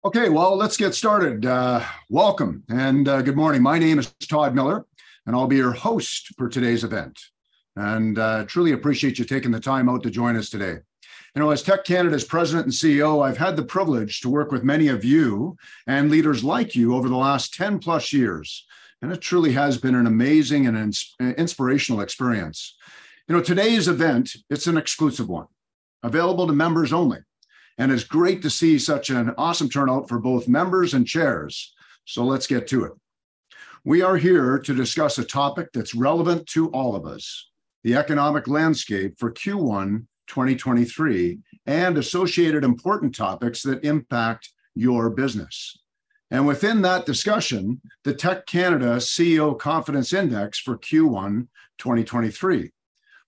Okay, well, let's get started. Welcome and good morning. My name is Todd Miller, and I'll be your host for today's event. And truly appreciate you taking the time out to join us today. You know, as TEC Canada's president and CEO, I've had the privilege to work with many of you and leaders like you over the last 10 plus years. And it truly has been an amazing and inspirational experience. You know, today's event, it's an exclusive one, available to members only. And it's great to see such an awesome turnout for both members and chairs. So let's get to it. We are here to discuss a topic that's relevant to all of us, the economic landscape for Q1 2023 and associated important topics that impact your business. And within that discussion, the TEC Canada CEO Confidence Index for Q1 2023,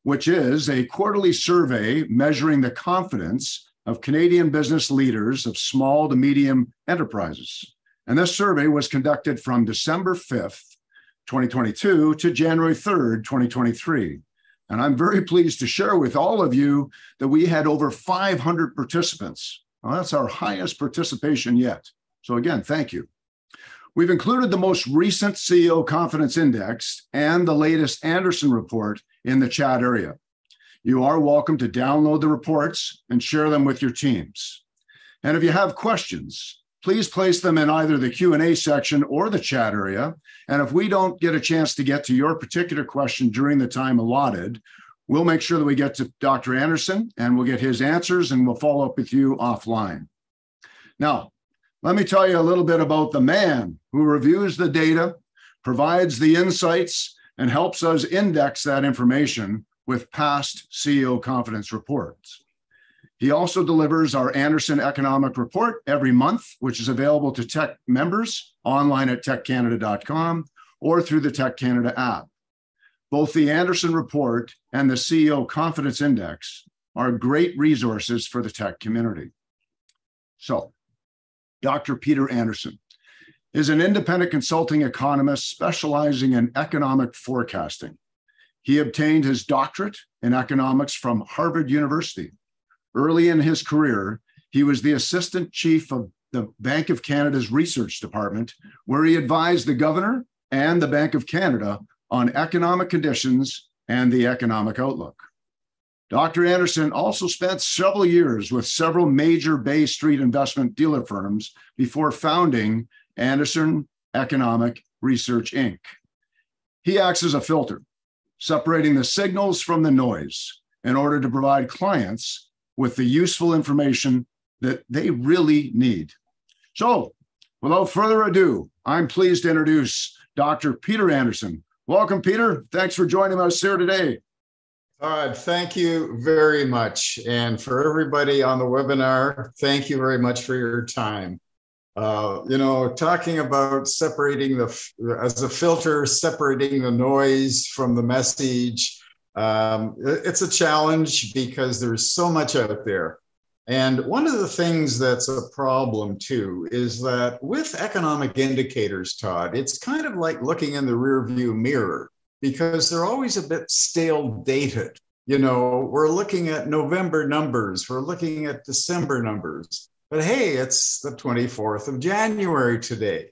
which is a quarterly survey measuring the confidence of Canadian business leaders of small to medium enterprises. And this survey was conducted from December 5th, 2022 to January 3rd, 2023. And I'm very pleased to share with all of you that we had over 500 participants. Well, that's our highest participation yet. So again, thank you. We've included the most recent CEO Confidence Index and the latest Andersen report in the chat area. You are welcome to download the reports and share them with your teams. And if you have questions, please place them in either the Q&A section or the chat area. And if we don't get a chance to get to your particular question during the time allotted, we'll make sure that we get to Dr. Andersen and we'll get his answers and we'll follow up with you offline. Now, let me tell you a little bit about the man who reviews the data, provides the insights, and helps us index that information with past CEO confidence reports. He also delivers our Andersen Economic Report every month, which is available to TEC members online at teccanada.com or through the TEC Canada app. Both the Andersen Report and the CEO Confidence Index are great resources for the TEC community. So, Dr. Peter Andersen is an independent consulting economist specializing in economic forecasting. He obtained his doctorate in economics from Harvard University. Early in his career, he was the assistant chief of the Bank of Canada's research department, where he advised the governor and the Bank of Canada on economic conditions and the economic outlook. Dr. Andersen also spent several years with several major Bay Street investment dealer firms before founding Andersen Economic Research, Inc. He acts as a filter, separating the signals from the noise in order to provide clients with the useful information that they really need. So, without further ado, I'm pleased to introduce Dr. Peter Andersen. Welcome, Peter. Thanks for joining us here today. Todd, thank you very much. And for everybody on the webinar, thank you very much for your time. Talking about separating as a filter, separating the noise from the message, it's a challenge because there's so much out there. And one of the things that's a problem too is that with economic indicators, Todd, it's kind of like looking in the rearview mirror because they're always a bit stale dated. You know, we're looking at November numbers, we're looking at December numbers. But hey, it's the 24th of January today.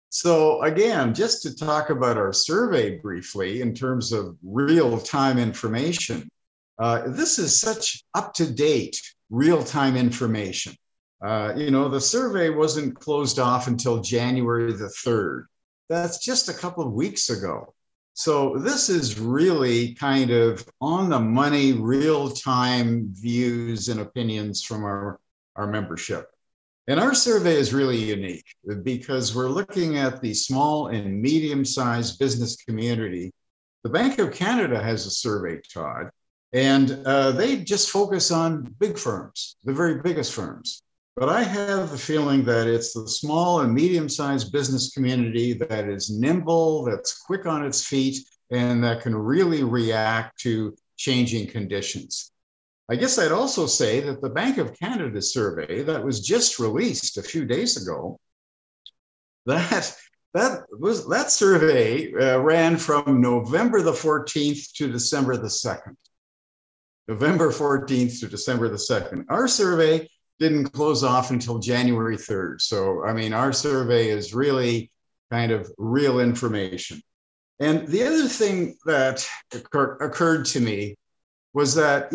So again, just to talk about our survey briefly in terms of real-time information, this is such up-to-date real-time information. The survey wasn't closed off until January the 3rd. That's just a couple of weeks ago. So this is really kind of on the money, real-time views and opinions from our membership. And our survey is really unique because we're looking at the small and medium-sized business community. The Bank of Canada has a survey, Todd, and they just focus on big firms, the very biggest firms. But I have the feeling that it's the small and medium-sized business community that is nimble, that's quick on its feet, and that can really react to changing conditions. I guess I'd also say that the Bank of Canada survey that was just released a few days ago, that survey ran from November the 14th to December the 2nd. November 14th to December the 2nd. Our survey didn't close off until January 3rd. So, I mean, our survey is really kind of real information. And the other thing that occurred to me was that,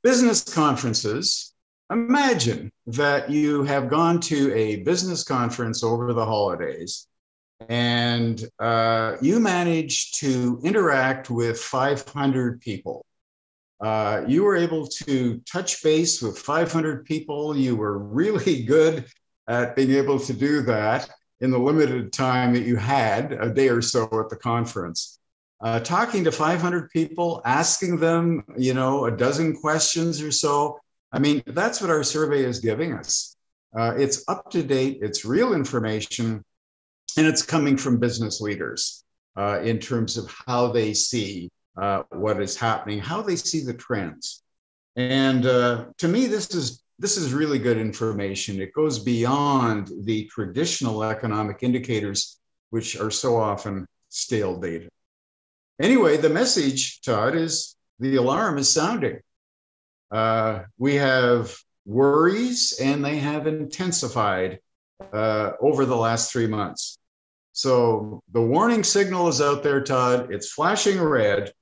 business conferences, imagine that you have gone to a business conference over the holidays and you managed to interact with 500 people. You were able to touch base with 500 people. You were really good at being able to do that in the limited time that you had, a day or so at the conference. Talking to 500 people, asking them, a dozen questions or so. I mean, that's what our survey is giving us. It's up to date, it's real information, and it's coming from business leaders in terms of how they see what is happening, how they see the trends. And to me, this is really good information. It goes beyond the traditional economic indicators, which are so often stale data. Anyway, the message, Todd, is the alarm is sounding. We have worries, and they have intensified over the last 3 months. So the warning signal is out there, Todd. It's flashing red,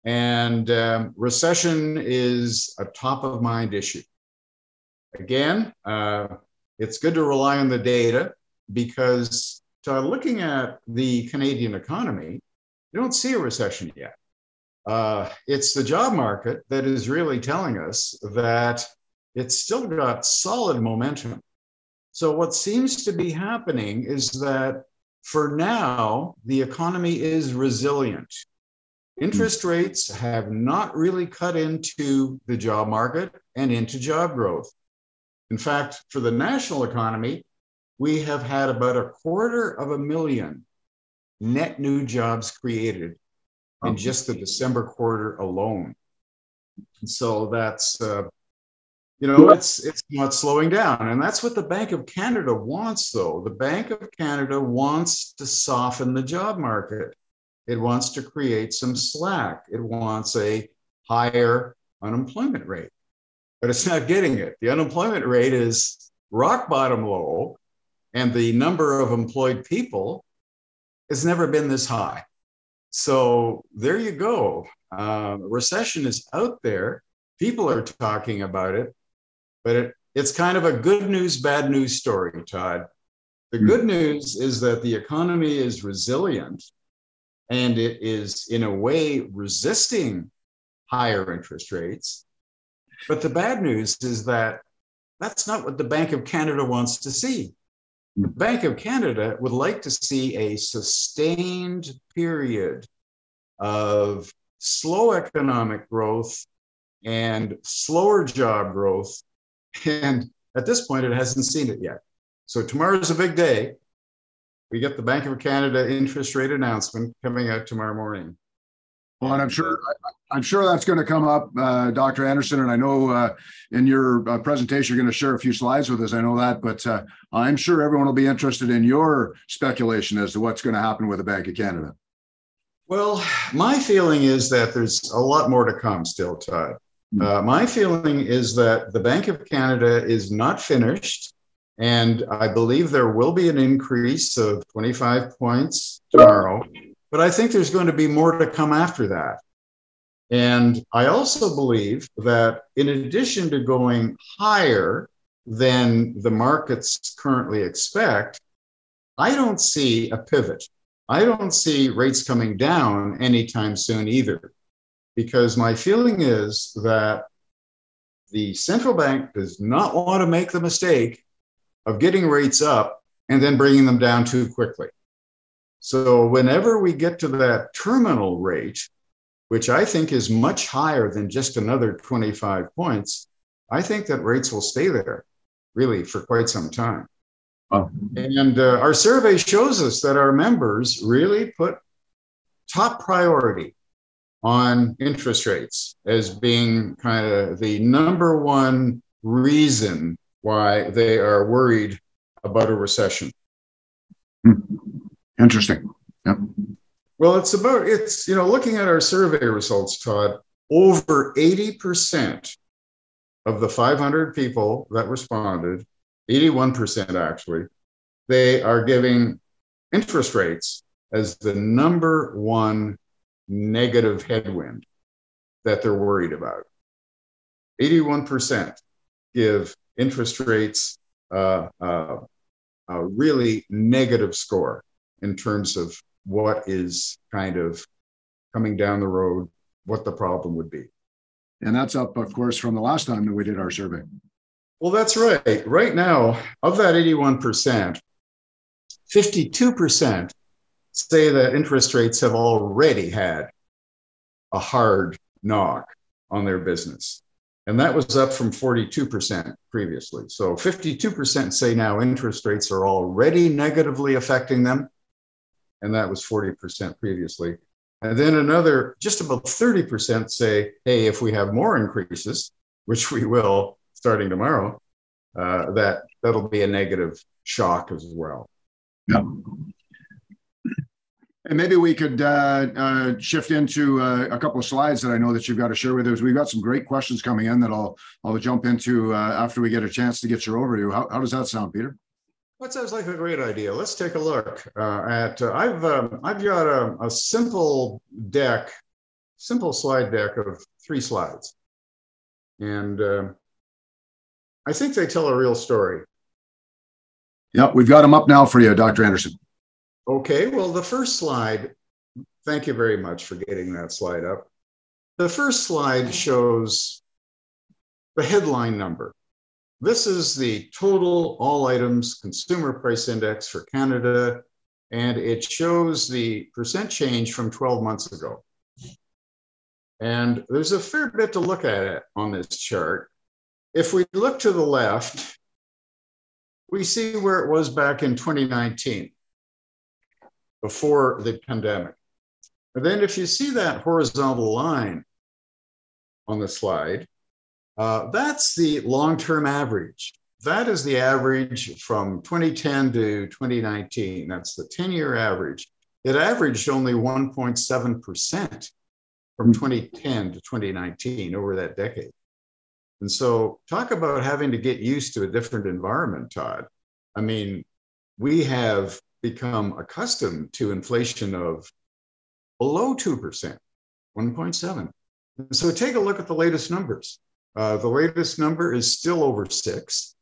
and recession is a top of mind issue. Again, it's good to rely on the data because, Todd, looking at the Canadian economy, you don't see a recession yet. It's the job market that is really telling us that it's still got solid momentum. So what seems to be happening is that for now, the economy is resilient. Interest rates have not really cut into the job market and into job growth. In fact, for the national economy, we have had about 250,000 net new jobs created in just the December quarter alone. And so that's, it's not slowing down. And that's what the Bank of Canada wants, though. The Bank of Canada wants to soften the job market. It wants to create some slack. It wants a higher unemployment rate, but it's not getting it. The unemployment rate is rock bottom low, and the number of employed people has never been this high. So there you go. Recession is out there. People are talking about it, but it's kind of a good news, bad news story, Todd. The good news is that the economy is resilient and it is in a way resisting higher interest rates. But the bad news is that that's not what the Bank of Canada wants to see. The Bank of Canada would like to see a sustained period of slow economic growth and slower job growth. And at this point, it hasn't seen it yet. So tomorrow's a big day. We get the Bank of Canada interest rate announcement coming out tomorrow morning. Well, and I'm sure that's going to come up, Dr. Andersen. And I know in your presentation, you're going to share a few slides with us. I know that, but I'm sure everyone will be interested in your speculation as to what's going to happen with the Bank of Canada. Well, my feeling is that there's a lot more to come still, Todd. My feeling is that the Bank of Canada is not finished. And I believe there will be an increase of 25 points tomorrow. But I think there's going to be more to come after that. And I also believe that in addition to going higher than the markets currently expect, I don't see a pivot. I don't see rates coming down anytime soon either, because my feeling is that the central bank does not want to make the mistake of getting rates up and then bringing them down too quickly. So whenever we get to that terminal rate, which I think is much higher than just another 25 points, I think that rates will stay there really for quite some time. Oh. And our survey shows us that our members really put top priority on interest rates as being kind of the number one reason why they are worried about a recession. Interesting. Yep. Well, looking at our survey results, Todd, over 80% of the 500 people that responded, 81% actually, they are giving interest rates as the number one negative headwind that they're worried about. 81% give interest rates a really negative score in terms of what is kind of coming down the road, what the problem would be. And that's up, of course, from the last time that we did our survey. Well, that's right. Right now, of that 81%, 52% say that interest rates have already had a hard knock on their business. And that was up from 42% previously. So 52% say now interest rates are already negatively affecting them. And that was 40% previously. And then another, just about 30% say, hey, if we have more increases, which we will starting tomorrow, that'll be a negative shock as well. Yeah. And maybe we could shift into a couple of slides that I know that you've got to share with us. We've got some great questions coming in that I'll jump into after we get a chance to get your overview. How does that sound, Peter? That sounds like a great idea. Let's take a look at. I've got a simple slide deck of 3 slides, and I think they tell a real story. Yeah, we've got them up now for you, Dr. Andersen. Okay, well, the first slide, thank you very much for getting that slide up. The first slide shows the headline number. This is the total all items consumer price index for Canada, and it shows the percent change from 12 months ago. And there's a fair bit to look at it on this chart. If we look to the left, we see where it was back in 2019. Before the pandemic. And then if you see that horizontal line on the slide, that's the long-term average. That is the average from 2010 to 2019. That's the 10-year average. It averaged only 1.7% from 2010 to 2019 over that decade. And so talk about having to get used to a different environment, Todd. I mean, we have become accustomed to inflation of below 2%, 1.7. So take a look at the latest numbers. The latest number is still over 6.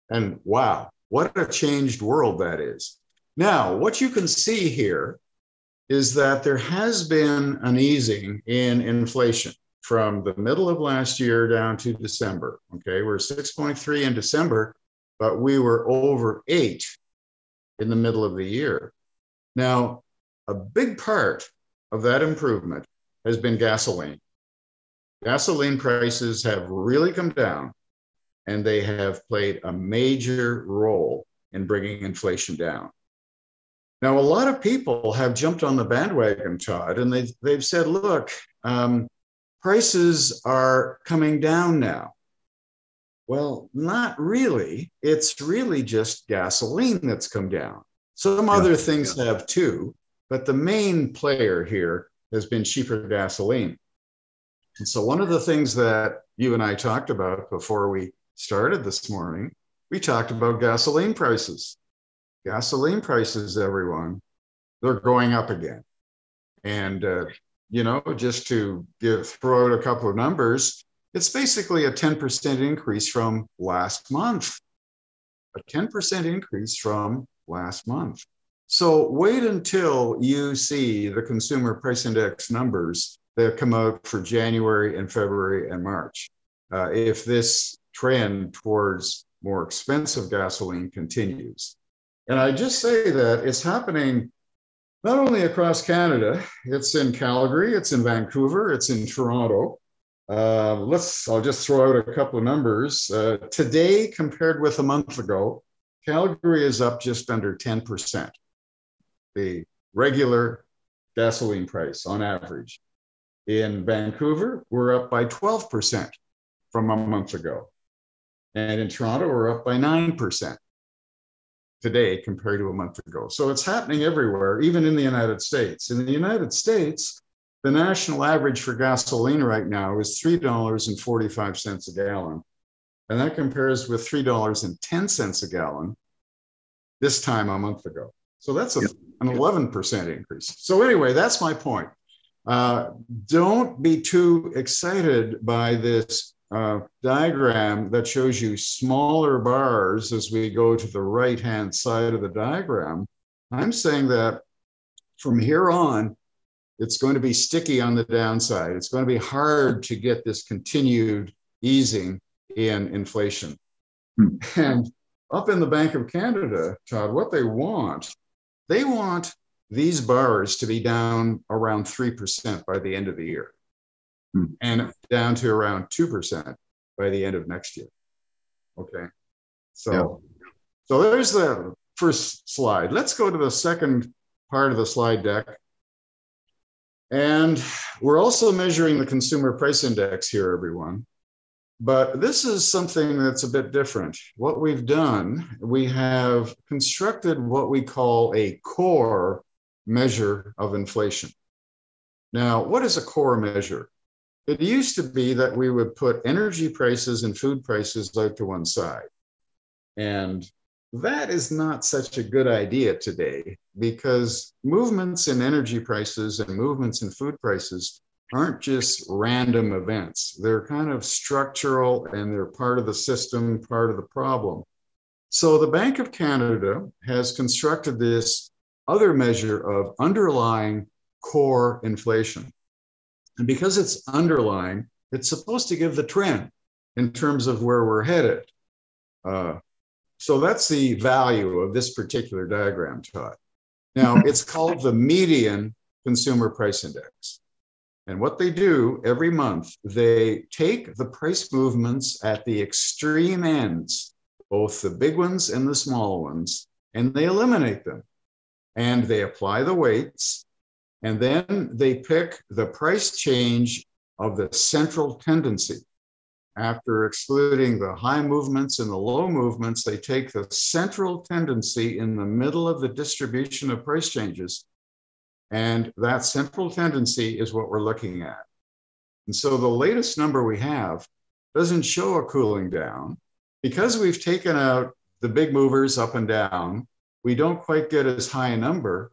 And wow, what a changed world that is. Now, what you can see here is that there has been an easing in inflation from the middle of last year down to December. Okay, we're 6.3 in December, but we were over 8 in the middle of the year. Now, a big part of that improvement has been gasoline. Gasoline prices have really come down, and they have played a major role in bringing inflation down. Now, a lot of people have jumped on the bandwagon, Todd, and they've said, look, prices are coming down now. Well, not really. It's really just gasoline that's come down. Some other things have too, but the main player here has been cheaper gasoline. And so one of the things that you and I talked about before we started this morning, we talked about gasoline prices. Gasoline prices, everyone, they're going up again. And, just to throw out a couple of numbers, it's basically a 10% increase from last month. A 10% increase from last month. So wait until you see the consumer price index numbers that come out for January and February and March. If this trend towards more expensive gasoline continues. And I just say that it's happening not only across Canada, it's in Calgary, it's in Vancouver, it's in Toronto. I'll just throw out a couple of numbers. Today, compared with a month ago, Calgary is up just under 10%. The regular gasoline price on average. In Vancouver, we're up by 12% from a month ago. And in Toronto, we're up by 9% today compared to a month ago. So it's happening everywhere, even in the United States. In the United States, The national average for gasoline right now is $3.45 a gallon. And that compares with $3.10 a gallon this time a month ago. So that's an 11% increase. So anyway, that's my point. Don't be too excited by this diagram that shows you smaller bars as we go to the right-hand side of the diagram. I'm saying that from here on, it's going to be sticky on the downside. It's going to be hard to get this continued easing in inflation. And up in the Bank of Canada, Todd, what they want these bars to be down around 3% by the end of the year and down to around 2% by the end of next year. Okay. So there's the first slide. Let's go to the second part of the slide deck. And we're also measuring the consumer price index here, everyone. But this is something that's a bit different. What we've done, we have constructed what we call a core measure of inflation. Now, what is a core measure? It used to be that we would put energy prices and food prices out to one side. And that is not such a good idea today, because movements in energy prices and movements in food prices aren't just random events. They're kind of structural, and they're part of the system, part of the problem. So the Bank of Canada has constructed this other measure of underlying core inflation. And because it's underlying, it's supposed to give the trend in terms of where we're headed. So that's the value of this particular diagram, Todd. Now, it's called the median consumer price index. And what they do every month, they take the price movements at the extreme ends, both the big ones and the small ones, and they eliminate them. And they apply the weights, and then they pick the price change of the central tendency. After excluding the high movements and the low movements, they take the central tendency in the middle of the distribution of price changes. And that central tendency is what we're looking at. And so the latest number we have doesn't show a cooling down. Because we've taken out the big movers up and down, we don't quite get as high a number.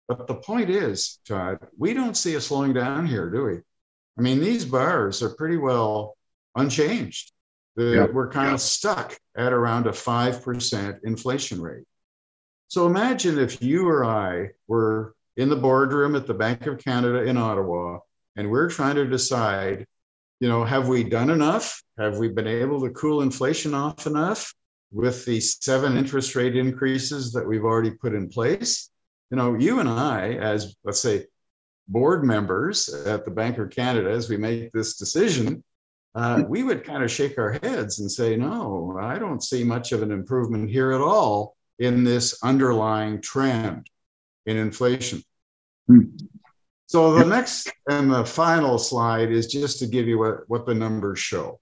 But the point is, Todd, we don't see a slowing down here, do we? I mean, these bars are pretty well unchanged. We're kind of stuck at around a 5% inflation rate. So imagine if you or I were in the boardroom at the Bank of Canada in Ottawa, and we're trying to decide, have we done enough? Have we been able to cool inflation off enough with the 7 interest rate increases that we've already put in place? You and I, as, let's say, board members at the Bank of Canada, as we make this decision, we would kind of shake our heads and say, no, I don't see much of an improvement here at all in this underlying trend in inflation. So the next and the final slide is just to give you what the numbers show.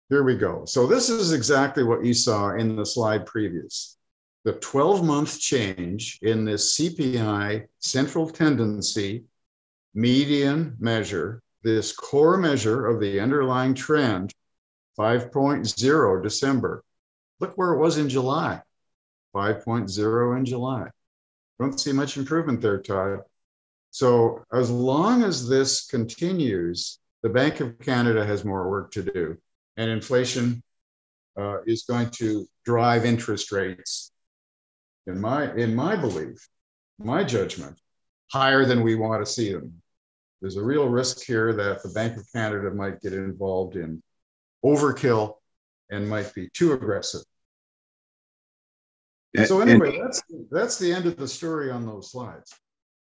Here we go. So this is exactly what you saw in the slide previous. The 12-month change in this CPI central tendency median measure, this core measure of the underlying trend, 5.0 December. Look where it was in July, 5.0 in July. Don't see much improvement there, Todd. So as long as this continues, the Bank of Canada has more work to do, and inflation is going to drive interest rates, in my belief, my judgment, higher than we want to see them. There's a real risk here that the Bank of Canada might get involved in overkill and might be too aggressive. So anyway, that's the end of the story on those slides.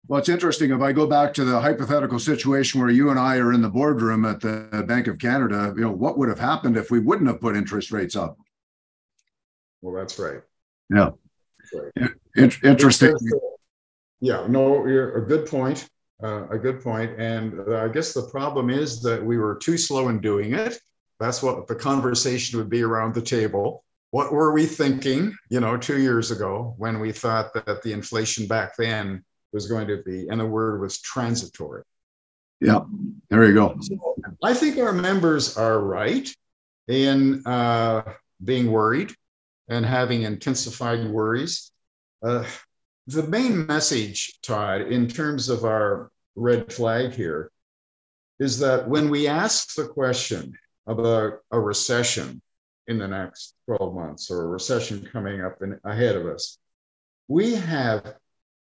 Well, it's interesting. If I go back to the hypothetical situation where you and I are in the boardroom at the Bank of Canada, what would have happened if we wouldn't have put interest rates up? Well, that's right. Yeah. That's right. Interesting. Yeah, no, you're a good point. A good point. And I guess the problem is that we were too slow in doing it. That's what the conversation would be around the table. What were we thinking, 2 years ago when we thought that the inflation back then was going to be, and the word was transitory. Yeah, there you go. So I think our members are right in being worried and having intensified worries. Uh, the main message, Todd, in terms of our red flag here, is that when we ask the question about a recession in the next 12 months or a recession coming up ahead of us, we have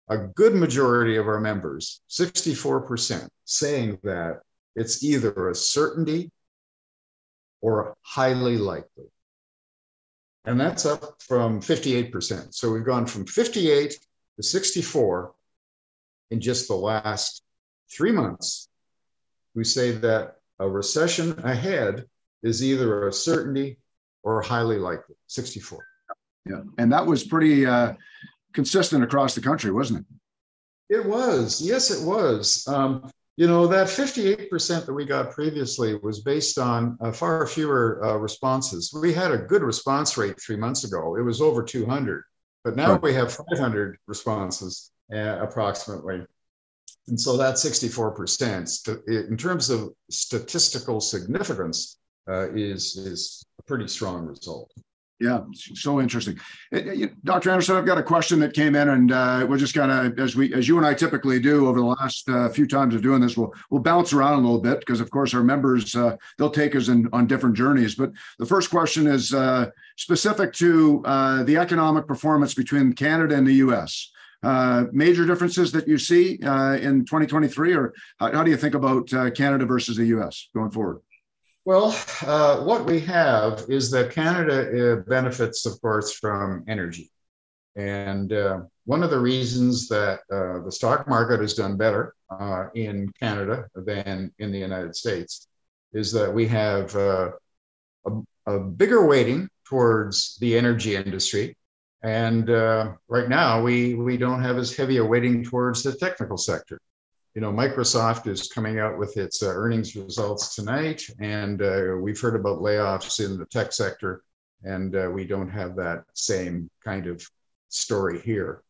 a good majority of our members, 64%, saying that it's either a certainty or highly likely. And that's up from 58%. So we've gone from 58 to 64 in just the last 3 months. We say that a recession ahead is either a certainty or highly likely, 64. Yeah, and that was pretty consistent across the country, wasn't it? It was. Yes, it was. You know, that 58% that we got previously was based on far fewer responses. We had a good response rate 3 months ago. It was over 200, but now we have 500 responses approximately. And so that 64%, in terms of statistical significance, is a pretty strong result. Yeah, so interesting. Dr. Andersen, I've got a question that came in, and we're just kind of, as you and I typically do over the last few times of doing this, we'll bounce around a little bit because, of course, our members, they'll take us on different journeys. But the first question is specific to the economic performance between Canada and the U.S. Major differences that you see in 2023, or how do you think about Canada versus the U.S. going forward? Well, what we have is that Canada benefits, of course, from energy. And one of the reasons that the stock market has done better in Canada than in the United States is that we have a bigger weighting towards the energy industry. And right now, we don't have as heavy a weighting towards the technical sector. You know, Microsoft is coming out with its earnings results tonight, and we've heard about layoffs in the tech sector, and we don't have that same kind of story here.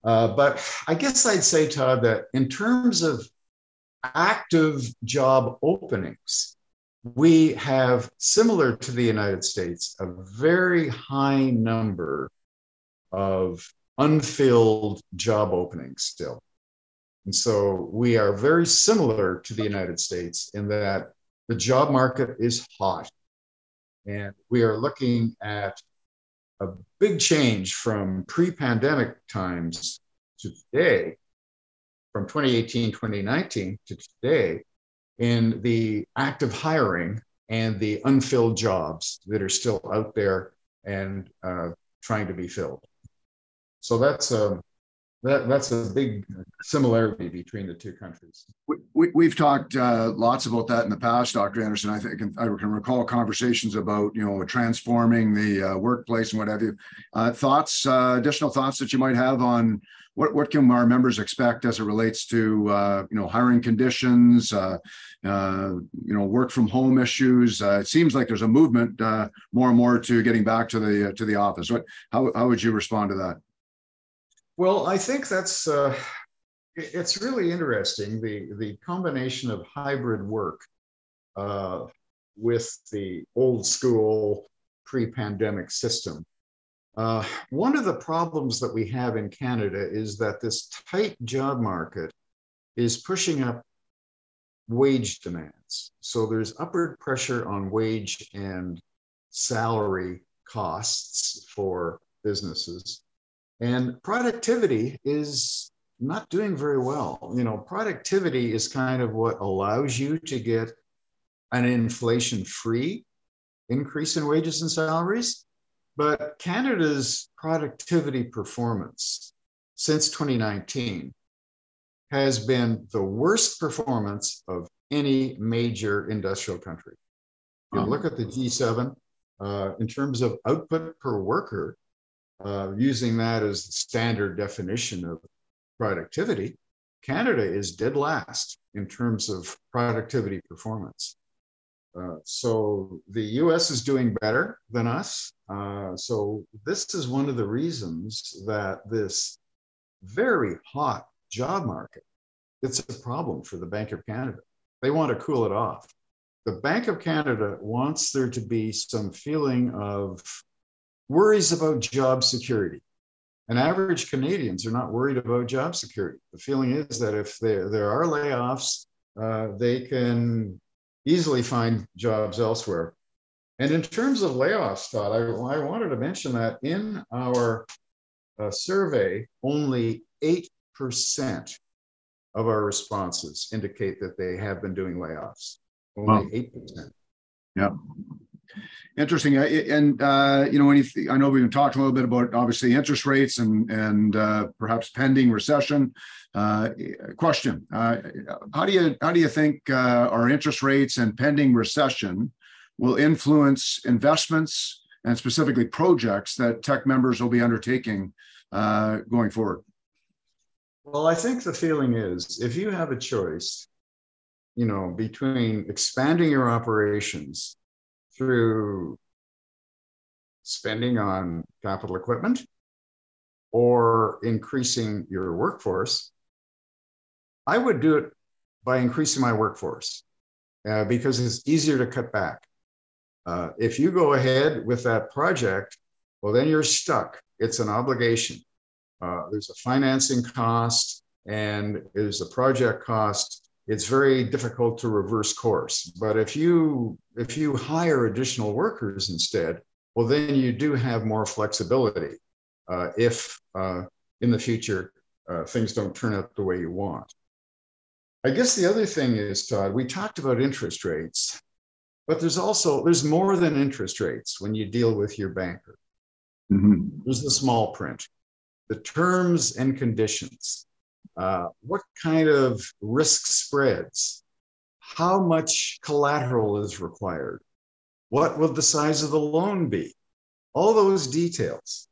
But I guess I'd say, Todd, that in terms of active job openings, we have, similar to the United States, a very high number of unfilled job openings still. And so we are very similar to the United States in that the job market is hot. And we are looking at a big change from pre-pandemic times to today, from 2018, 2019 to today, in the active hiring and the unfilled jobs that are still out there and trying to be filled. So that's a big similarity between the two countries. We've talked lots about that in the past, Dr. Andersen. I think I can recall conversations about, you know, transforming the workplace and what have you. Additional thoughts that you might have on what can our members expect as it relates to, you know, hiring conditions, you know, work from home issues. It seems like there's a movement more and more to getting back to the office. How would you respond to that? Well, I think that's it's really interesting, the combination of hybrid work with the old school pre-pandemic system. One of the problems that we have in Canada is that this tight job market is pushing up wage demands. So there's upward pressure on wage and salary costs for businesses. And productivity is not doing very well. You know, productivity is kind of what allows you to get an inflation-free increase in wages and salaries. But Canada's productivity performance since 2019 has been the worst performance of any major industrial country. If you look at the G7, in terms of output per worker, using that as the standard definition of productivity, Canada is dead last in terms of productivity performance. So the US is doing better than us. So this is one of the reasons that this very hot job market, it's a problem for the Bank of Canada. They want to cool it off. The Bank of Canada wants there to be some feeling of worries about job security. And average Canadians are not worried about job security. The feeling is that if there are layoffs, they can easily find jobs elsewhere. And in terms of layoffs, Todd, I wanted to mention that in our survey, only 8% of our responses indicate that they have been doing layoffs. Only 8%. Yeah. Interesting. And when I know we've been talking a little bit about obviously interest rates and perhaps pending recession. Question: how do you think our interest rates and pending recession will influence investments and specifically projects that TEC members will be undertaking going forward? Well, I think the feeling is if you have a choice, between expanding your operations through spending on capital equipment or increasing your workforce, I would do it by increasing my workforce because it's easier to cut back. If you go ahead with that project, well, then you're stuck. It's an obligation. There's a financing cost and there's a project cost. It's very difficult to reverse course. But if you hire additional workers instead, well, then you do have more flexibility if in the future things don't turn out the way you want. I guess the other thing is, Todd, we talked about interest rates, but there's more than interest rates when you deal with your banker. Mm-hmm. There's the small print, the terms and conditions. What kind of risk spreads? How much collateral is required? What will the size of the loan be? All those details.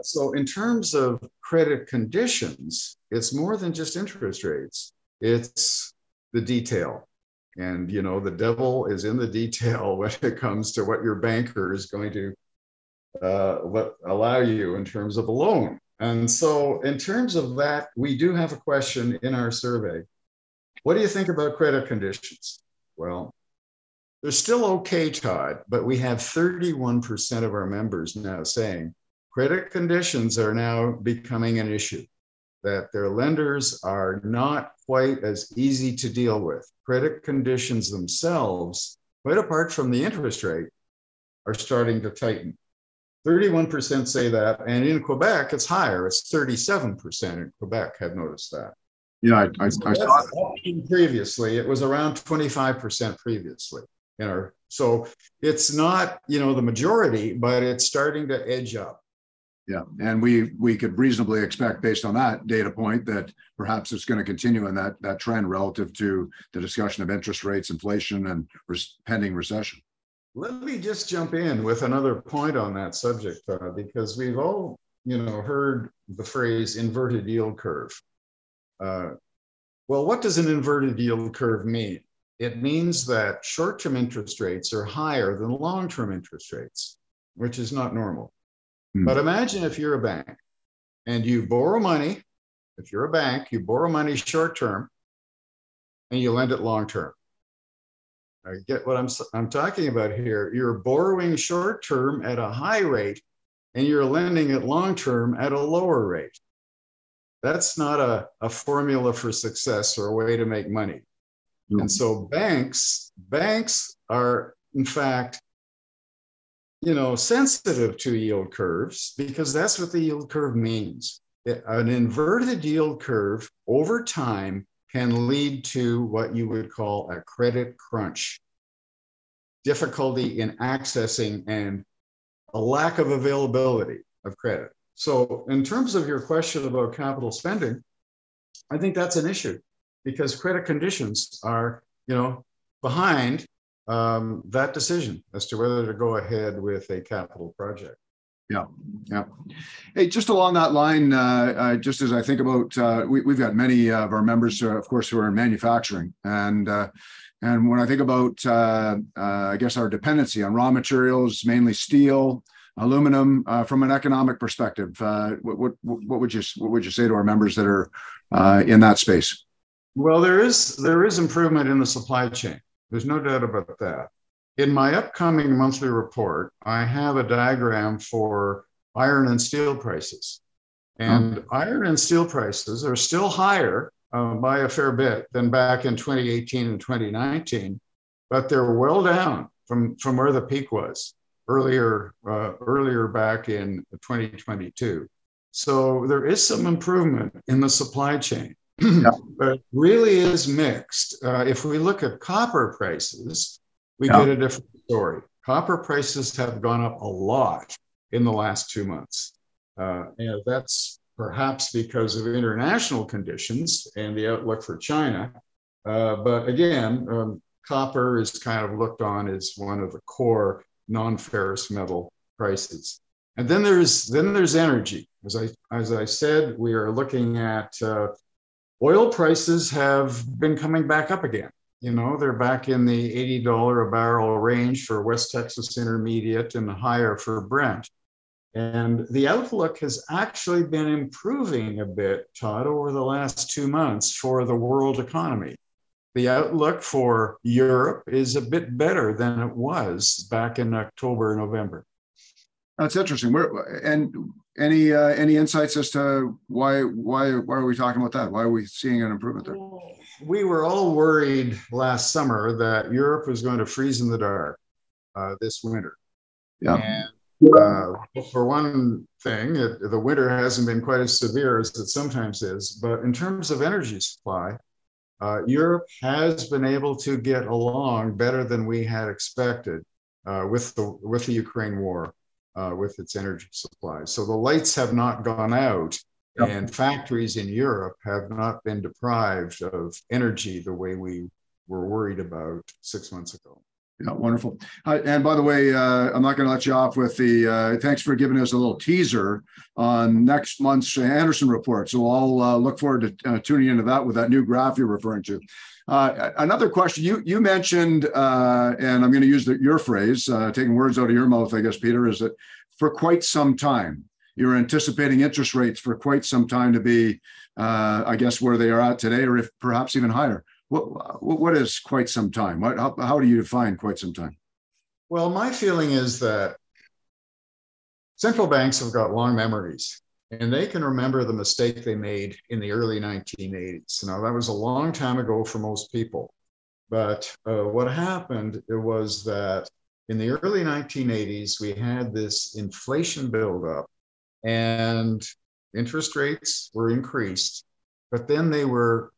So in terms of credit conditions, it's more than just interest rates. It's the detail. And, the devil is in the detail when it comes to what your banker is going to allow you in terms of a loan. And so in terms of that, we do have a question in our survey. What do you think about credit conditions? Well, they're still okay, Todd, but we have 31% of our members now saying credit conditions are now becoming an issue, that their lenders are not quite as easy to deal with. Credit conditions themselves, quite apart from the interest rate, are starting to tighten. 31% say that, and in Quebec, it's higher. It's 37% in Quebec have noticed that. Yeah, I saw that. Previously, it was around 25% previously. So it's not, the majority, but it's starting to edge up. Yeah, and we could reasonably expect, based on that data point, that perhaps it's going to continue in that trend relative to the discussion of interest rates, inflation, and pending recession. Let me just jump in with another point on that subject, because we've all, heard the phrase inverted yield curve. Well, what does an inverted yield curve mean? It means that short-term interest rates are higher than long-term interest rates, which is not normal. But imagine if you're a bank and you borrow money. If you're a bank, you borrow money short-term and you lend it long-term. I get what I'm talking about here. You're borrowing short-term at a high rate and you're lending it long-term at a lower rate. That's not a formula for success or a way to make money. And so banks are, in fact, sensitive to yield curves because that's what the yield curve means. An inverted yield curve over time can lead to what you would call a credit crunch, difficulty in accessing and a lack of availability of credit. So in terms of your question about capital spending, I think that's an issue because credit conditions are, behind that decision as to whether to go ahead with a capital project. Yeah. Hey, just along that line, just as I think about, we've got many of our members, of course, who are in manufacturing, and when I think about, I guess our dependency on raw materials, mainly steel, aluminum, from an economic perspective, what would you say to our members that are in that space? Well, there is improvement in the supply chain. There's no doubt about that. In my upcoming monthly report, I have a diagram for iron and steel prices. And iron and steel prices are still higher by a fair bit than back in 2018 and 2019, but they're well down from where the peak was earlier back in 2022. So there is some improvement in the supply chain. Yeah. But it really is mixed. If we look at copper prices, we Yeah. get a different story. Copper prices have gone up a lot in the last 2 months. And that's perhaps because of international conditions and the outlook for China. But again, copper is kind of looked on as one of the core non-ferrous metal prices. And then there's energy. As I said, we are looking at oil prices have been coming back up again. You know, they're back in the $80 a barrel range for West Texas Intermediate and higher for Brent. And the outlook has actually been improving a bit, Todd, over the last 2 months for the world economy. The outlook for Europe is a bit better than it was back in October, November. That's interesting. And any insights as to why are we talking about that? Why are we seeing an improvement there? We were all worried last summer that Europe was going to freeze in the dark this winter. Yeah. And for one thing, the winter hasn't been quite as severe as it sometimes is. But in terms of energy supply, Europe has been able to get along better than we had expected with the Ukraine war. With its energy supply. So the lights have not gone out, and factories in Europe have not been deprived of energy the way we were worried about 6 months ago. Yeah, wonderful. And by the way, I'm not going to let you off with the thanks for giving us a little teaser on next month's Andersen report. So I'll look forward to tuning into that with that new graph you're referring to. Another question you mentioned, and I'm going to use your phrase, taking words out of your mouth, I guess, Peter, is that for quite some time, you're anticipating interest rates for quite some time to be, I guess, where they are at today, or if perhaps even higher. What is quite some time? How do you define quite some time? Well, my feeling is that central banks have got long memories. And they can remember the mistake they made in the early 1980s. Now, that was a long time ago for most people. But what happened was that in the early 1980s, we had this inflation buildup and interest rates were increased, but then they were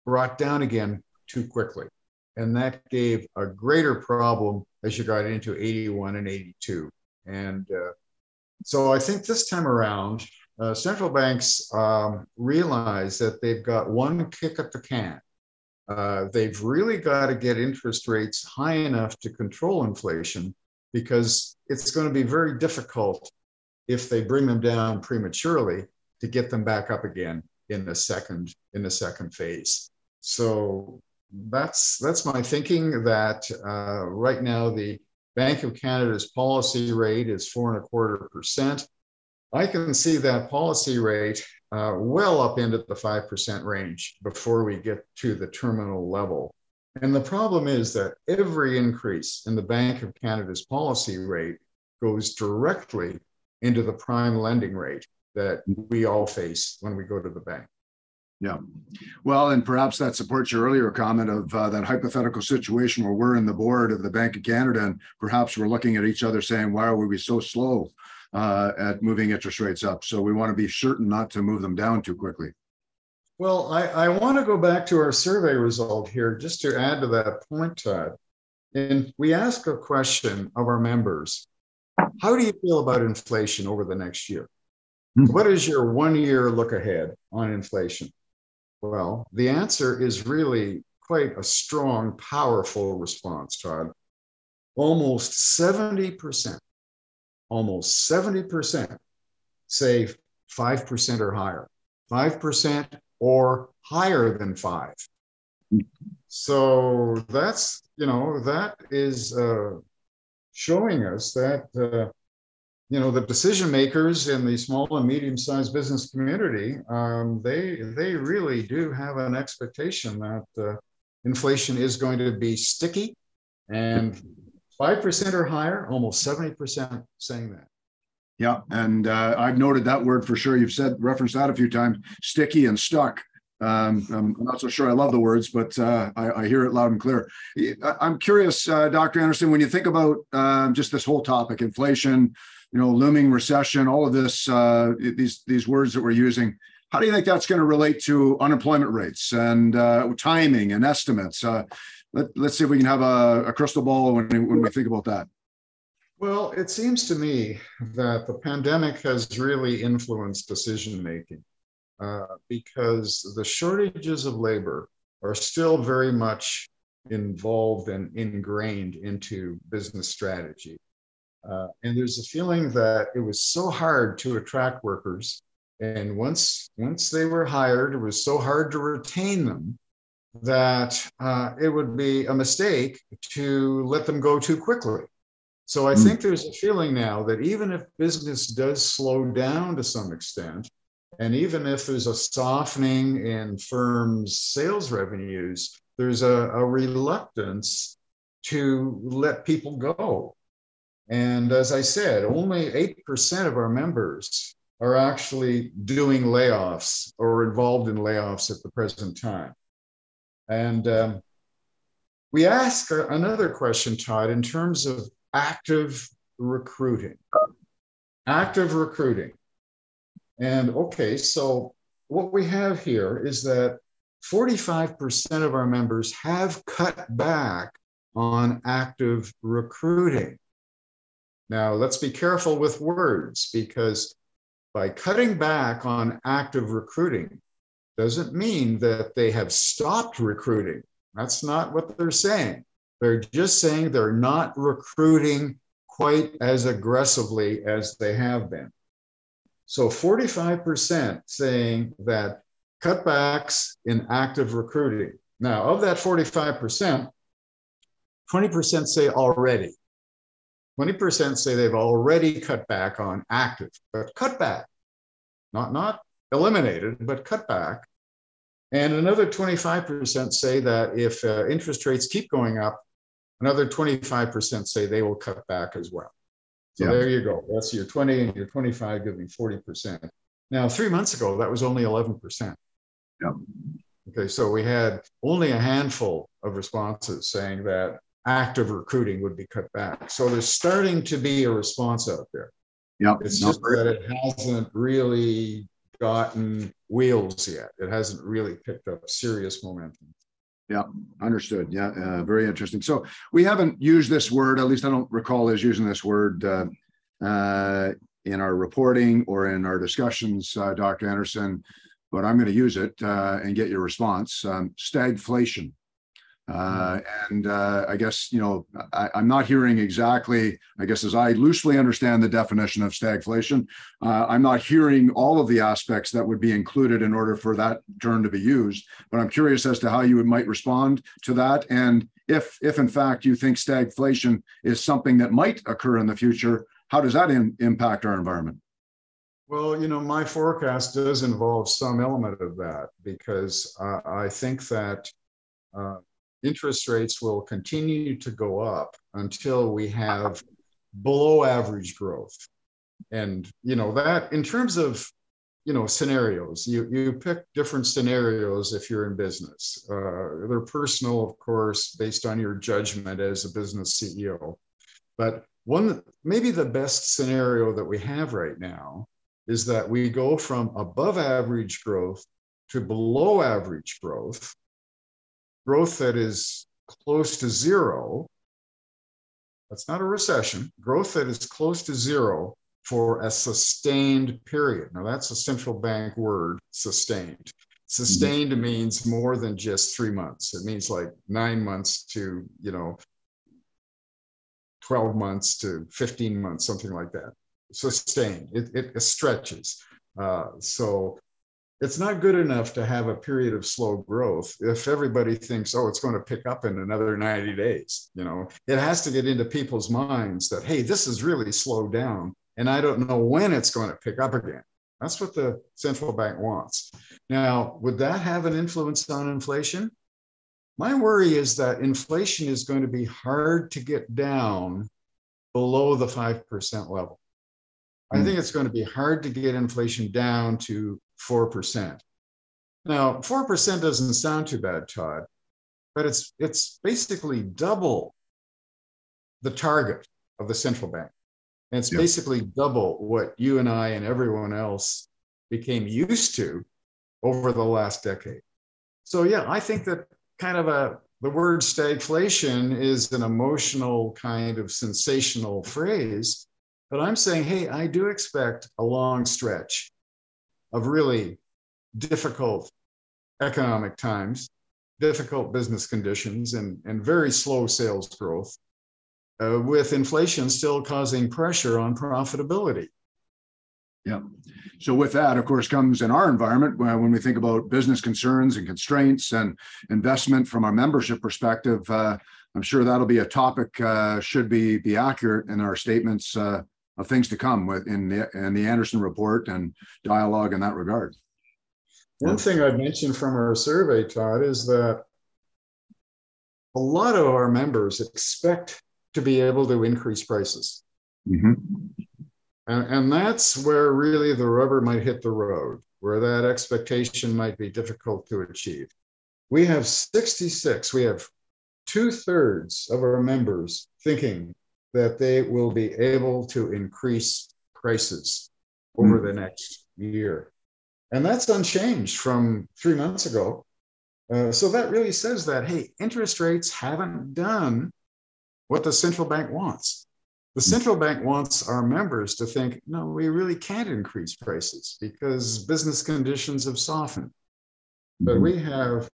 brought down again too quickly. And that gave a greater problem as you got into 81 and 82. And so I think this time around, central banks realize that they've got one kick at the can. They've really got to get interest rates high enough to control inflation, because it's going to be very difficult if they bring them down prematurely to get them back up again in the second phase. So that's my thinking, that right now the Bank of Canada's policy rate is 4.25%. I can see that policy rate well up into the 5% range before we get to the terminal level. And the problem is that every increase in the Bank of Canada's policy rate goes directly into the prime lending rate that we all face when we go to the bank. Yeah. Well, and perhaps that supports your earlier comment of that hypothetical situation where we're in the board of the Bank of Canada and perhaps we're looking at each other saying, why are we so slow at moving interest rates up? So we want to be certain not to move them down too quickly. Well, I want to go back to our survey result here just to add to that point, Todd. And we ask a question of our members: how do you feel about inflation over the next year? What is your 1 year look ahead on inflation? Well, the answer is really quite a strong, powerful response, Todd. Almost 70% say 5% or higher, 5% or higher than 5. So that is showing us that the decision makers in the small and medium-sized business community, they really do have an expectation that inflation is going to be sticky, and 5% or higher, almost 70% saying that. Yeah, and I've noted that word for sure. You've referenced that a few times, sticky and stuck. I'm not so sure I love the words, but I hear it loud and clear. I'm curious, Dr. Andersen, when you think about just this whole topic, inflation, looming recession, all of this, these words that we're using, how do you think that's going to relate to unemployment rates and timing and estimates? Let's see if we can have a crystal ball when we think about that. Well, it seems to me that the pandemic has really influenced decision making because the shortages of labor are still very much involved and ingrained into business strategy. And there's a feeling that it was so hard to attract workers. And once they were hired, it was so hard to retain them that it would be a mistake to let them go too quickly. So I think there's a feeling now that even if business does slow down to some extent, and even if there's a softening in firms' sales revenues, there's a reluctance to let people go. And as I said, only 8% of our members are actually doing layoffs or involved in layoffs at the present time. And we ask another question, Todd, in terms of active recruiting. Active recruiting. And okay, so what we have here is that 45% of our members have cut back on active recruiting. Now, let's be careful with words, because by cutting back on active recruiting doesn't mean that they have stopped recruiting. That's not what they're saying. They're just saying they're not recruiting quite as aggressively as they have been. So 45% saying that cutbacks in active recruiting. Now, of that 45%, 20% say already. 20% say they've already cut back on active, but cut back, not eliminated, but cut back. And another 25% say that if interest rates keep going up, another 25% say they will cut back as well. So there you go. That's your 20 and your 25 giving 40%. Now, 3 months ago, that was only 11%. Yeah. Okay, so we had only a handful of responses saying that active recruiting would be cut back. So there's starting to be a response out there. Yeah. It's just that it hasn't really gotten wheels yet. It hasn't really picked up serious momentum. Yeah, understood. Yeah, very interesting. So we haven't used this word, at least I don't recall us using this word in our reporting or in our discussions, Dr. Andersen, but I'm going to use it and get your response. Stagflation. And I guess, I'm not hearing exactly, I guess, as I loosely understand the definition of stagflation, I'm not hearing all of the aspects that would be included in order for that term to be used. But I'm curious as to how you might respond to that. And if in fact you think stagflation is something that might occur in the future, how does that impact our environment? Well, my forecast does involve some element of that, because I think that interest rates will continue to go up until we have below average growth. And, that in terms of, scenarios, you pick different scenarios if you're in business. They're personal, of course, based on your judgment as a business CEO. But maybe the best scenario that we have right now is that we go from above average growth to below average growth that is close to zero. That's not a recession. Growth that is close to zero for a sustained period. Now, that's a central bank word, sustained. Sustained means more than just 3 months. It means like 9 months to, 12 months to 15 months, something like that. Sustained. It stretches. So it's not good enough to have a period of slow growth if everybody thinks, oh, it's going to pick up in another 90 days. It has to get into people's minds that, hey, this is really slowed down and I don't know when it's going to pick up again. That's what the central bank wants. Now, would that have an influence on inflation? My worry is that inflation is going to be hard to get down below the 5% level. I think it's going to be hard to get inflation down to 4%. Now, 4% doesn't sound too bad, Todd, but it's basically double the target of the central bank. And it's basically double what you and I and everyone else became used to over the last decade. So yeah, I think that kind of the word stagflation is an emotional kind of sensational phrase, but I'm saying, hey, I do expect a long stretch of really difficult economic times, difficult business conditions, and very slow sales growth, with inflation still causing pressure on profitability. Yeah. So with that, of course, comes in our environment when we think about business concerns and constraints and investment from our membership perspective. I'm sure that'll be a topic should be accurate in our statements of things to come in the Andersen report and dialogue in that regard. One thing I'd mention from our survey, Todd, is that a lot of our members expect to be able to increase prices. Mm-hmm. And that's where really the rubber might hit the road, where that expectation might be difficult to achieve. We have 66, we have 2/3 of our members thinking that they will be able to increase prices over the next year. And that's unchanged from 3 months ago. So that really says that, hey, interest rates haven't done what the central bank wants. The central bank wants our members to think, no, we really can't increase prices because business conditions have softened. But we have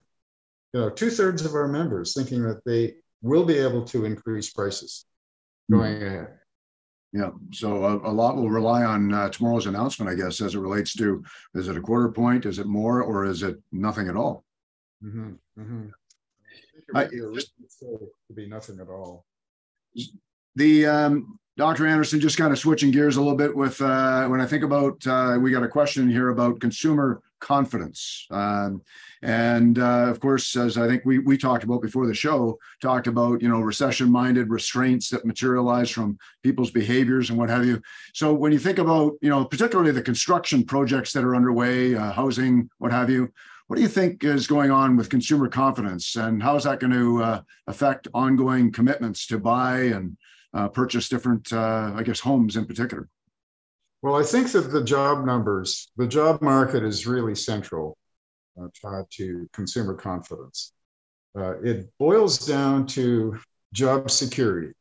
2/3 of our members thinking that they will be able to increase prices going ahead. Yeah, so a lot will rely on tomorrow's announcement, I guess, as it relates to, is it a quarter point, is it more, or is it nothing at all? Mm-hmm. Mm-hmm. I think it would be nothing at all. The Dr. Andersen, just kind of switching gears a little bit with when I think about, we got a question here about consumer confidence. Of course, as I think we talked about before the show, talked about, recession-minded restraints that materialize from people's behaviors and what have you. So when you think about, particularly the construction projects that are underway, housing, what have you, what do you think is going on with consumer confidence, and how is that going to affect ongoing commitments to buy and purchase different, homes in particular? Well, I think that the job numbers, the job market is really central to consumer confidence. It boils down to job security.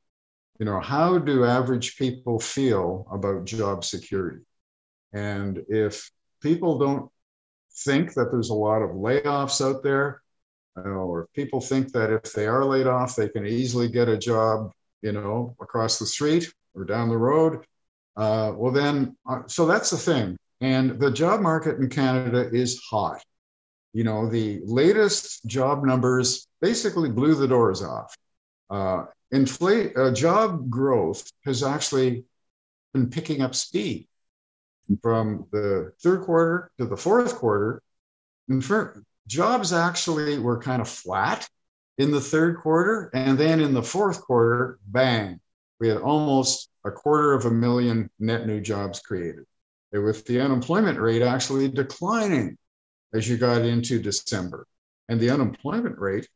How do average people feel about job security? And if people don't think that there's a lot of layoffs out there, or if people think that if they are laid off, they can easily get a job, across the street or down the road, so that's the thing. And the job market in Canada is hot. The latest job numbers basically blew the doors off. Job growth has actually been picking up speed from the third quarter to the fourth quarter. Jobs actually were kind of flat in the third quarter, and then in the fourth quarter, bang, we had almost 250,000 net new jobs created, with the unemployment rate actually declining as you got into December. And the unemployment rate,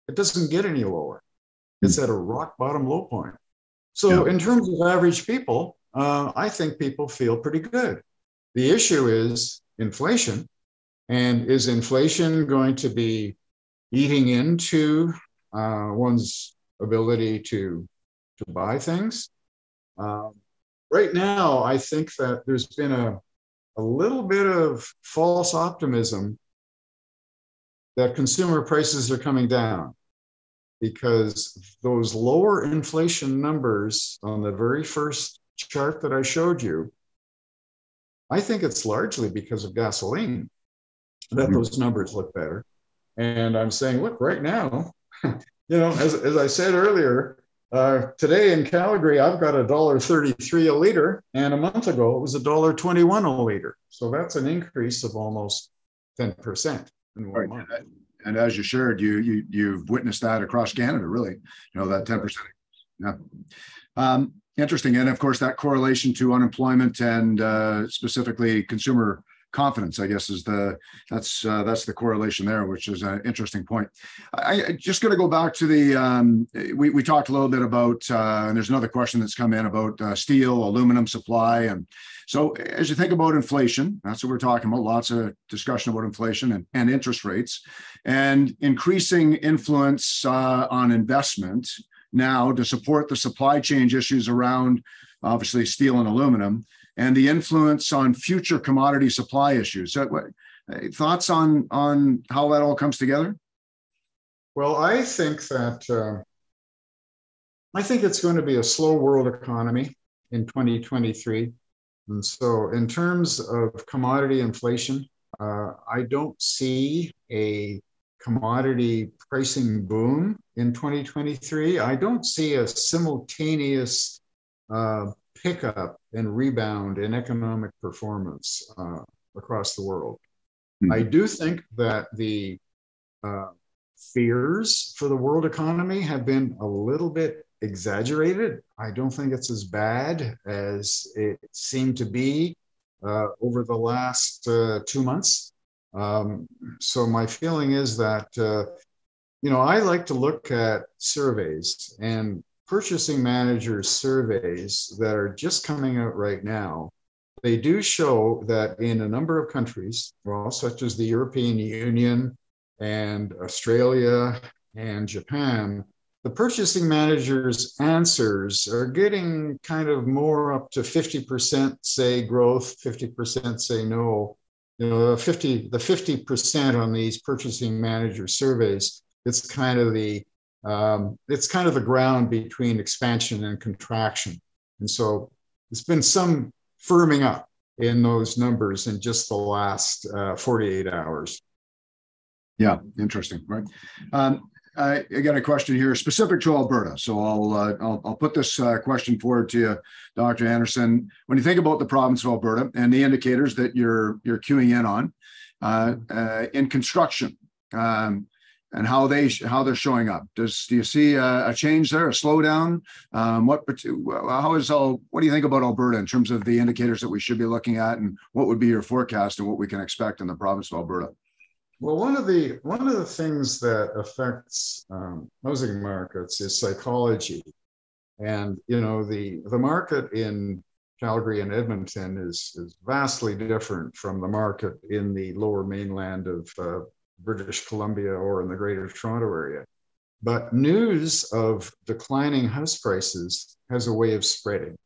it doesn't get any lower. It's at a rock bottom low point. So in terms of average people, I think people feel pretty good. The issue is inflation. And is inflation going to be eating into one's ability to buy things? Right now, I think that there's been a little bit of false optimism that consumer prices are coming down, because those lower inflation numbers on the very first chart that I showed you, I think it's largely because of gasoline that those numbers look better. And I'm saying, look, right now, as I said earlier, Today in Calgary, I've got $1.33 a liter, and a month ago it was $1.21 a liter. So that's an increase of almost 10% in 1 month. And as you shared, you've witnessed that across Canada, really. That 10%. Yeah. Interesting, and of course that correlation to unemployment and specifically consumer confidence, I guess, is that's the correlation there, which is an interesting point. I just going to go back to the we talked a little bit about and there's another question that's come in about steel, aluminum supply, and so as you think about inflation, that's what we're talking about. Lots of discussion about inflation and interest rates, and increasing influence on investment now to support the supply chain issues around obviously steel and aluminum, and the influence on future commodity supply issues. Thoughts on how that all comes together? Well, I think it's going to be a slow world economy in 2023. And so in terms of commodity inflation, I don't see a commodity pricing boom in 2023. I don't see a simultaneous pickup and rebound in economic performance across the world. Mm-hmm. I do think that the fears for the world economy have been a little bit exaggerated. I don't think it's as bad as it seemed to be over the last 2 months. So my feeling is that, I like to look at surveys, and purchasing managers surveys that are just coming out right now. They do show that in a number of countries, such as the European Union and Australia and Japan, the purchasing managers' answers are getting kind of more up to 50% say growth, 50% say no. The 50% on these purchasing manager surveys, it's kind of the ground between expansion and contraction. And so there's been some firming up in those numbers in just the last 48 hours. Yeah, interesting, right? I got a question here specific to Alberta. So I'll put this question forward to you, Dr. Andersen. When you think about the province of Alberta and the indicators that you're queuing in on in construction and how they're showing up, do you see a change there, a slowdown? What do you think about Alberta in terms of the indicators that we should be looking at, and what would be your forecast and what we can expect in the province of Alberta? Well, one of the things that affects housing markets is psychology, and the market in Calgary and Edmonton is vastly different from the market in the lower mainland of British Columbia or in the Greater Toronto area. But news of declining house prices has a way of spreading,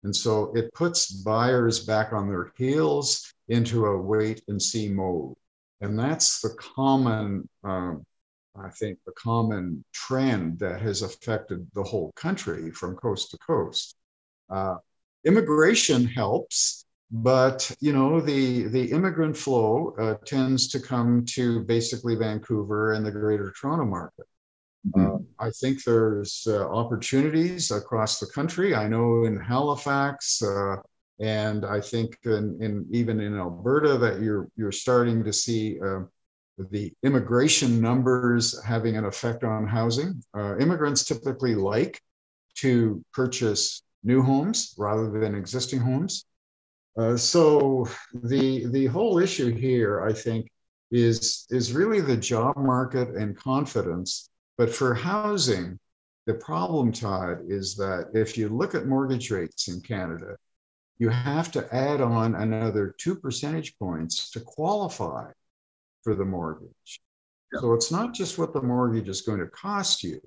and so it puts buyers back on their heels into a wait and see mode. And that's the common, the common trend that has affected the whole country from coast to coast. Immigration helps, but the immigrant flow tends to come to basically Vancouver and the Greater Toronto market. I think there's opportunities across the country. I know in Halifax. And I think even in Alberta that you're starting to see the immigration numbers having an effect on housing. Immigrants typically like to purchase new homes rather than existing homes. So the whole issue here, I think, is really the job market and confidence. But for housing, the problem, Todd, is that if you look at mortgage rates in Canada, you have to add on another 2 percentage points to qualify for the mortgage. Yeah. So it's not just what the mortgage is going to cost you.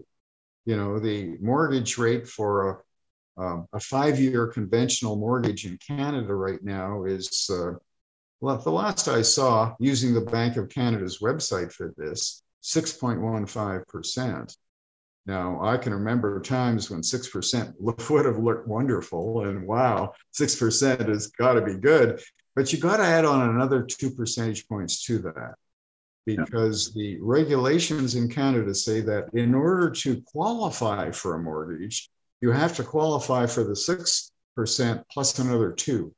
The mortgage rate for a 5-year conventional mortgage in Canada right now is, the last I saw, using the Bank of Canada's website for this, 6.15%. Now, I can remember times when 6% would have looked wonderful, and wow, 6% has got to be good, but you got to add on another 2 percentage points to that. because the regulations in Canada say that in order to qualify for a mortgage, you have to qualify for the 6% plus another 2%.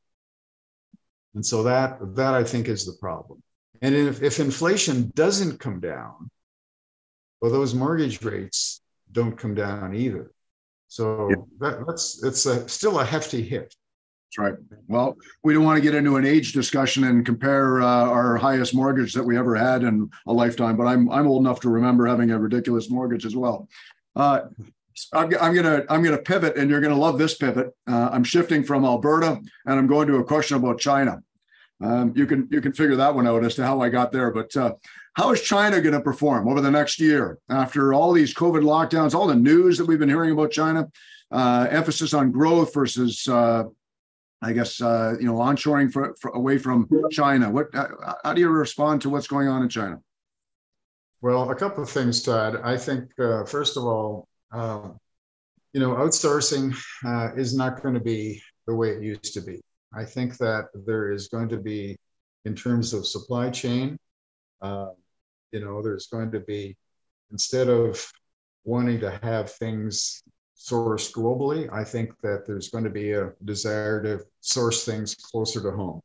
And so that I think is the problem. And if inflation doesn't come down, well, those mortgage rates don't come down either. So it's still a hefty hit. That's right. Well, we don't want to get into an age discussion and compare our highest mortgage that we ever had in a lifetime, but I'm old enough to remember having a ridiculous mortgage as well. I'm gonna pivot, and you're gonna love this pivot. I'm shifting from Alberta, and I'm going to a question about China. You can figure that one out as to how I got there. But how is China going to perform over the next year after all these COVID lockdowns, all the news that we've been hearing about China, emphasis on growth versus, onshoring away from China? How do you respond to what's going on in China? Well, a couple of things, Todd. I think first of all, outsourcing is not going to be the way it used to be. I think that there is going to be, in terms of supply chain, there's going to be, instead of wanting to have things sourced globally, I think that there's going to be a desire to source things closer to home,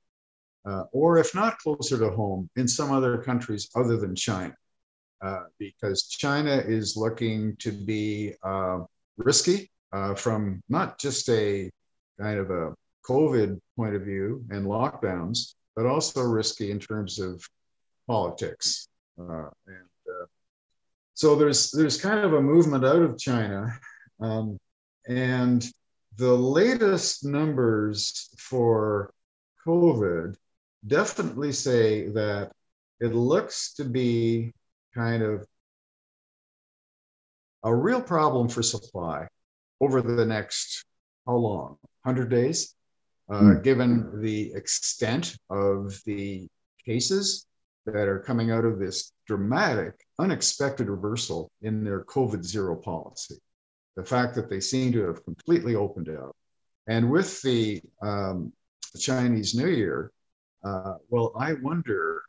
or if not closer to home, in some other countries other than China, because China is looking to be risky from not just a kind of a COVID point of view and lockdowns, but also risky in terms of politics. So there's kind of a movement out of China. And the latest numbers for COVID definitely say that it looks to be kind of a real problem for supply over the next, how long? 100 days? Given the extent of the cases that are coming out of this dramatic, unexpected reversal in their COVID zero policy. The fact that they seem to have completely opened out. And with the Chinese New Year, I wonder,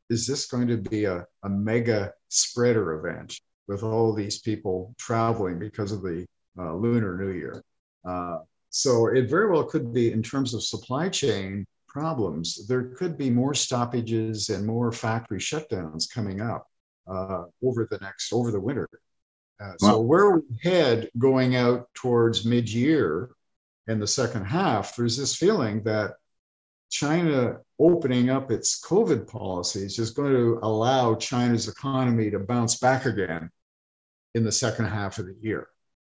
is this going to be a mega spreader event with all these people traveling because of the Lunar New Year? So it very well could be, in terms of supply chain problems, there could be more stoppages and more factory shutdowns coming up over the winter. So where we head going out towards mid-year in the second half, there's this feeling that China opening up its COVID policies is going to allow China's economy to bounce back again in the second half of the year.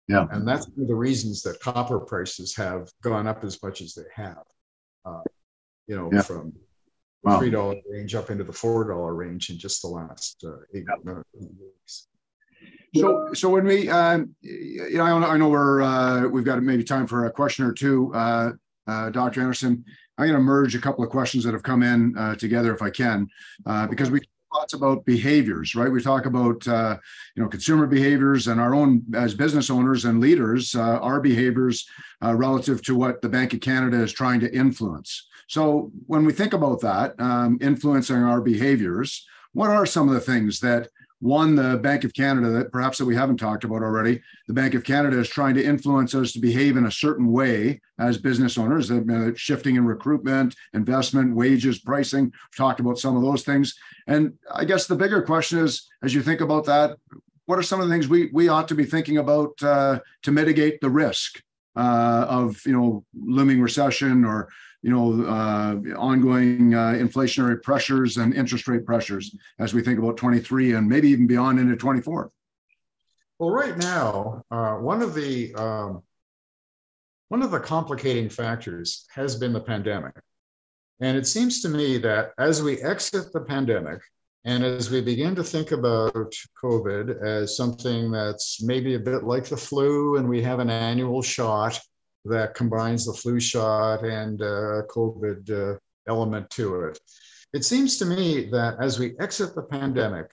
Yeah. And that's one of the reasons that copper prices have gone up as much as they have, from the $3 range up into the $4 range in just the last 8 weeks. So when we, I know we've got maybe time for a question or two, Dr. Andersen. I'm going to merge a couple of questions that have come in together if I can, because we lots about behaviors, right? We talk about, consumer behaviors and our own, as business owners and leaders, our behaviors relative to what the Bank of Canada is trying to influence. So when we think about that, influencing our behaviors, what are some of the things that, one, the Bank of Canada, that we haven't talked about already, the Bank of Canada is trying to influence us to behave in a certain way as business owners, shifting in recruitment, investment, wages, pricing. We've talked about some of those things. And I guess the bigger question is, as you think about that, what are some of the things we ought to be thinking about to mitigate the risk of, looming recession or ongoing inflationary pressures and interest rate pressures as we think about 23 and maybe even beyond into 24? Well, right now, one of the complicating factors has been the pandemic. And it seems to me that as we exit the pandemic and as we begin to think about COVID as something that's maybe a bit like the flu, and we have an annual shot that combines the flu shot and COVID element to it. It seems to me that as we exit the pandemic,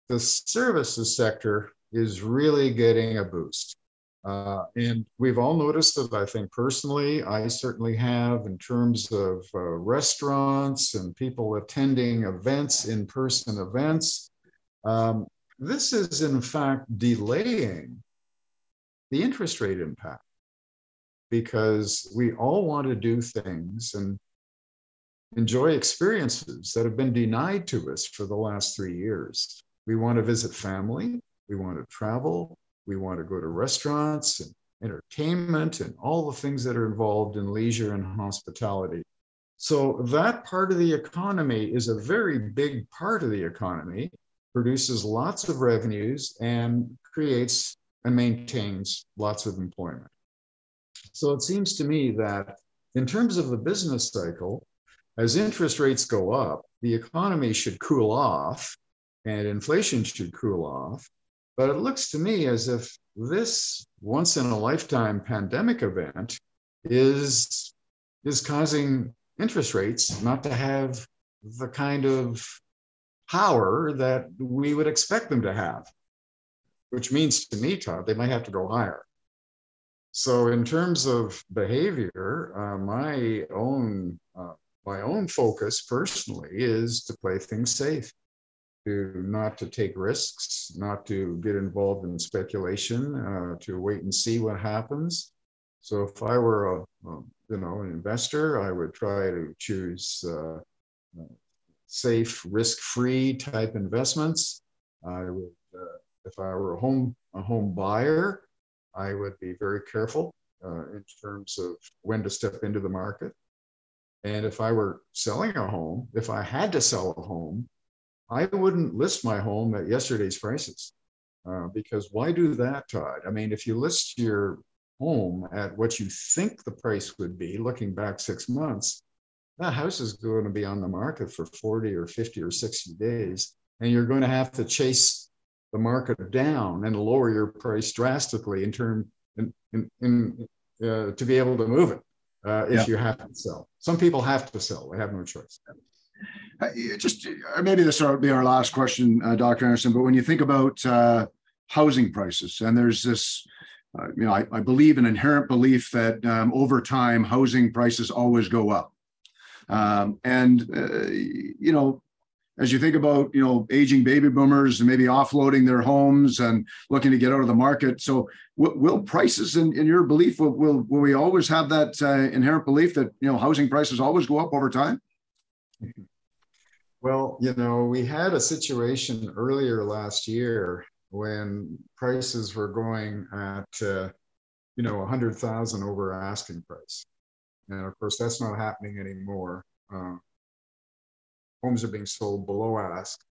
the services sector is really getting a boost. And we've all noticed it, I think personally. I certainly have, in terms of restaurants and people attending events, in-person events. This is, in fact, delaying the interest rate impact, because we all want to do things and enjoy experiences that have been denied to us for the last 3 years. We want to visit family, we want to travel, we want to go to restaurants and entertainment and all the things that are involved in leisure and hospitality. So that part of the economy is a very big part of the economy, produces lots of revenues and creates and maintains lots of employment. So it seems to me that in terms of the business cycle, as interest rates go up, the economy should cool off and inflation should cool off. But it looks to me as if this once in a lifetime pandemic event is causing interest rates not to have the kind of power that we would expect them to have, which means to me, Todd, they might have to go higher. So in terms of behavior, my own focus personally is to play things safe, not to take risks, not to get involved in speculation, to wait and see what happens. So if I were an investor, I would try to choose safe, risk-free type investments. I would, if I were a home buyer, I would be very careful in terms of when to step into the market. And if I were selling a home, if I had to sell a home, I wouldn't list my home at yesterday's prices. Because why do that, Todd? I mean, if you list your home at what you think the price would be, looking back 6 months, that house is going to be on the market for 40 or 50 or 60 days. And you're going to have to chase the market down and lower your price drastically to be able to move it if you have to sell. Some people have to sell. They have no choice. Just maybe this will be our last question, Dr. Andersen, but when you think about housing prices, and there's this, I believe an inherent belief that over time, housing prices always go up. As you think about, aging baby boomers and maybe offloading their homes and looking to get out of the market. So will prices, in your belief, will we always have that inherent belief that, housing prices always go up over time? Well, we had a situation earlier last year when prices were going at, 100,000 over asking price. And of course, that's not happening anymore. Homes are being sold below ask.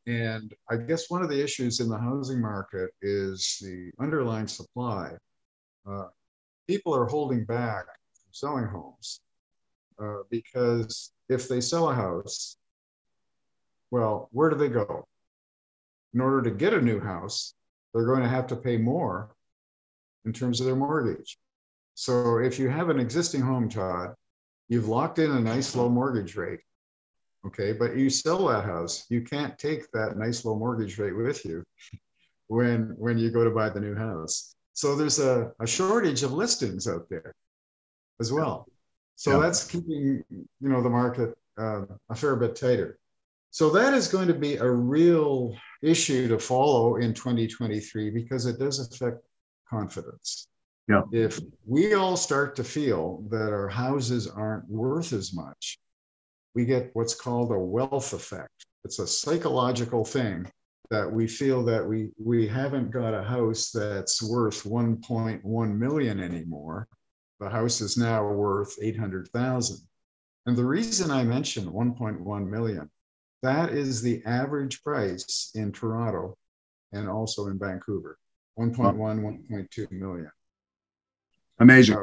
And I guess one of the issues in the housing market is the underlying supply. People are holding back from selling homes because if they sell a house, well, where do they go? In order to get a new house, they're going to have to pay more in terms of their mortgage. So if you have an existing home, Todd, you've locked in a nice low mortgage rate. Okay, but you sell that house, you can't take that nice low mortgage rate with you when you go to buy the new house. So there's a shortage of listings out there as well. So that's keeping the market a fair bit tighter. So that is going to be a real issue to follow in 2023 because it does affect confidence. Yeah. If we all start to feel that our houses aren't worth as much, we get what's called a wealth effect. It's a psychological thing that we feel that we haven't got a house that's worth 1.1 million anymore. The house is now worth 800,000. And the reason I mentioned 1.1 million, that is the average price in Toronto and also in Vancouver, 1.1, 1.2 million. Amazing.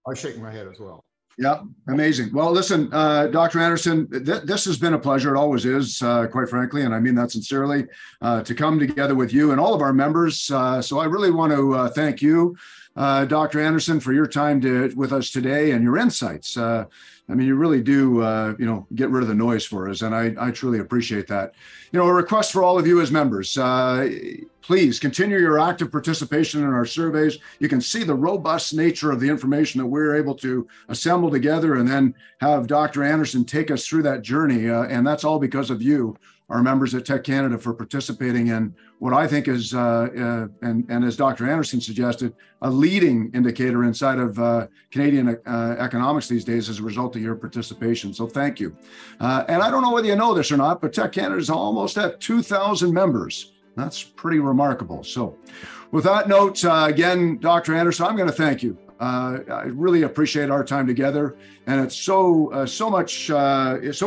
I'm shaking my head as well. Yeah, amazing. Well, listen, Dr. Andersen, this has been a pleasure. It always is, quite frankly, and I mean that sincerely, to come together with you and all of our members. So I really want to thank you, Dr. Andersen, for your time with us today and your insights. I mean, you really do, get rid of the noise for us, and I truly appreciate that. A request for all of you as members, please continue your active participation in our surveys. You can see the robust nature of the information that we're able to assemble together and then have Dr. Andersen take us through that journey. And that's all because of you, our members at TEC Canada, for participating in what I think is, and as Dr. Andersen suggested, a leading indicator inside of Canadian economics these days as a result of your participation. So thank you. And I don't know whether you know this or not, but TEC Canada is almost at 2,000 members. That's pretty remarkable. So with that note, again, Dr. Andersen, I'm going to thank you. I really appreciate our time together, and it's so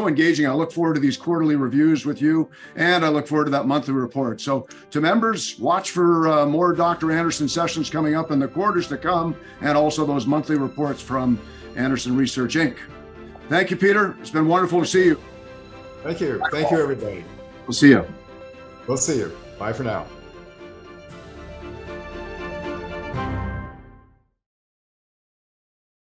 engaging. I look forward to these quarterly reviews with you, and I look forward to that monthly report. So to members, watch for more Dr. Andersen sessions coming up in the quarters to come, and also those monthly reports from Andersen Research Inc. Thank you, Peter. It's been wonderful to see you. Thank you. Thank you, everybody. We'll see you. We'll see you. Bye for now.